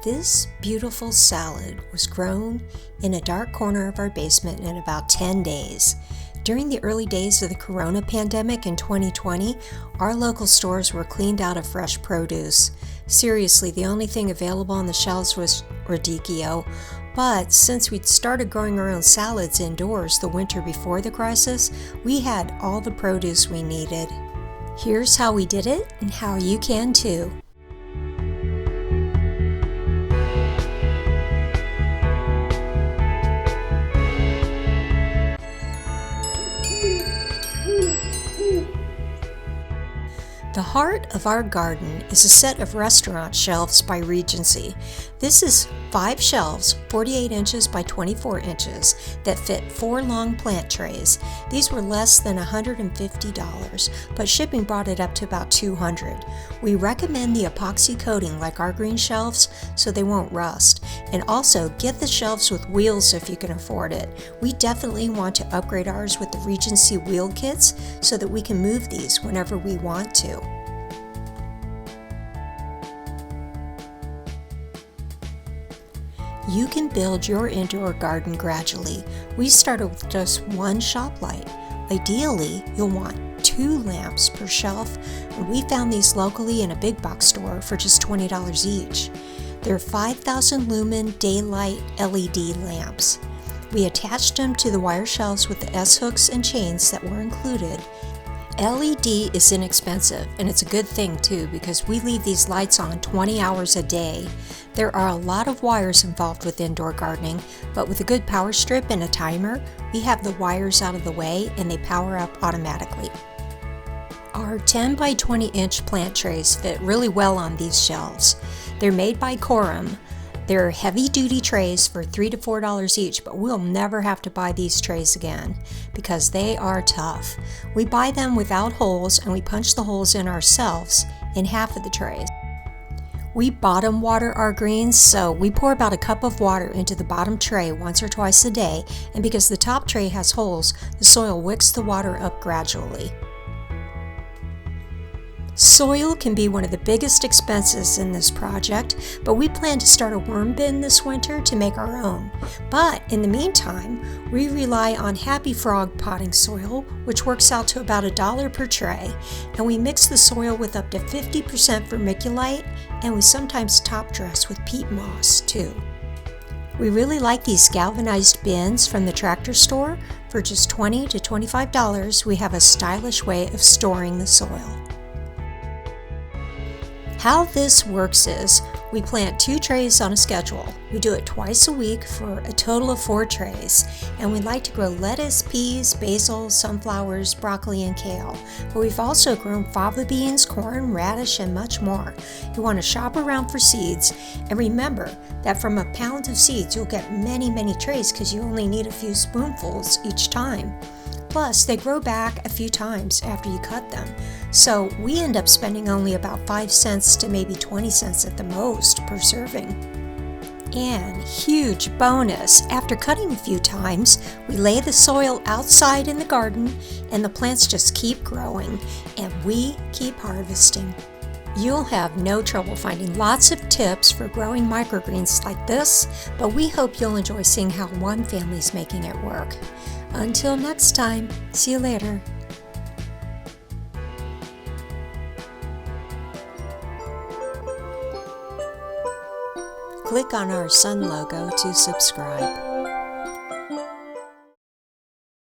This beautiful salad was grown in a dark corner of our basement in about 10 days. During the early days of the corona pandemic in 2020, our local stores were cleaned out of fresh produce. Seriously, the only thing available on the shelves was radicchio. But since we'd started growing our own salads indoors the winter before the crisis, we had all the produce we needed. Here's how we did it and how you can too. The heart of our garden is a set of restaurant shelves by Regency. This is 5 shelves, 48 inches by 24 inches, that fit 4 long plant trays. These were less than $150, but shipping brought it up to about $200. We recommend the epoxy coating like our green shelves so they won't rust. And also, get the shelves with wheels if you can afford it. We definitely want to upgrade ours with the Regency wheel kits so that we can move these whenever we want to. You can build your indoor garden gradually. We started with just 1 shop light. Ideally, you'll want 2 lamps per shelf, and we found these locally in a big box store for just $20 each. They're 5,000 lumen daylight LED lamps. We attached them to the wire shelves with the S-hooks and chains that were included. LED is inexpensive, and it's a good thing too because we leave these lights on 20 hours a day. There are a lot of wires involved with indoor gardening, but with a good power strip and a timer, we have the wires out of the way and they power up automatically. Our 10 by 20 inch plant trays fit really well on these shelves. They're made by Corum. They're heavy-duty trays for $3 to $4 each, but we'll never have to buy these trays again because they are tough. We buy them without holes and we punch the holes in ourselves in half of the trays. We bottom water our greens, so we pour about a cup of water into the bottom tray once or twice a day, and because the top tray has holes, the soil wicks the water up gradually. Soil can be one of the biggest expenses in this project, but we plan to start a worm bin this winter to make our own. But in the meantime, we rely on Happy Frog potting soil, which works out to about $1 per tray, and we mix the soil with up to 50% vermiculite, and we sometimes top dress with peat moss too. We really like these galvanized bins from the tractor store. For just $20 to $25, we have a stylish way of storing the soil. How this works is, we plant 2 trays on a schedule. We do it twice a week for a total of 4 trays, and we like to grow lettuce, peas, basil, sunflowers, broccoli, and kale. But we've also grown fava beans, corn, radish, and much more. You want to shop around for seeds, and remember that from a pound of seeds you'll get many, many trays because you only need a few spoonfuls each time. Plus, they grow back a few times after you cut them. So we end up spending only about 5 cents to maybe 20 cents at the most per serving. And huge bonus, after cutting a few times, we lay the soil outside in the garden and the plants just keep growing and we keep harvesting. You'll have no trouble finding lots of tips for growing microgreens like this, but we hope you'll enjoy seeing how one family's making it work. Until next time, see you later. Click on our sun logo to subscribe.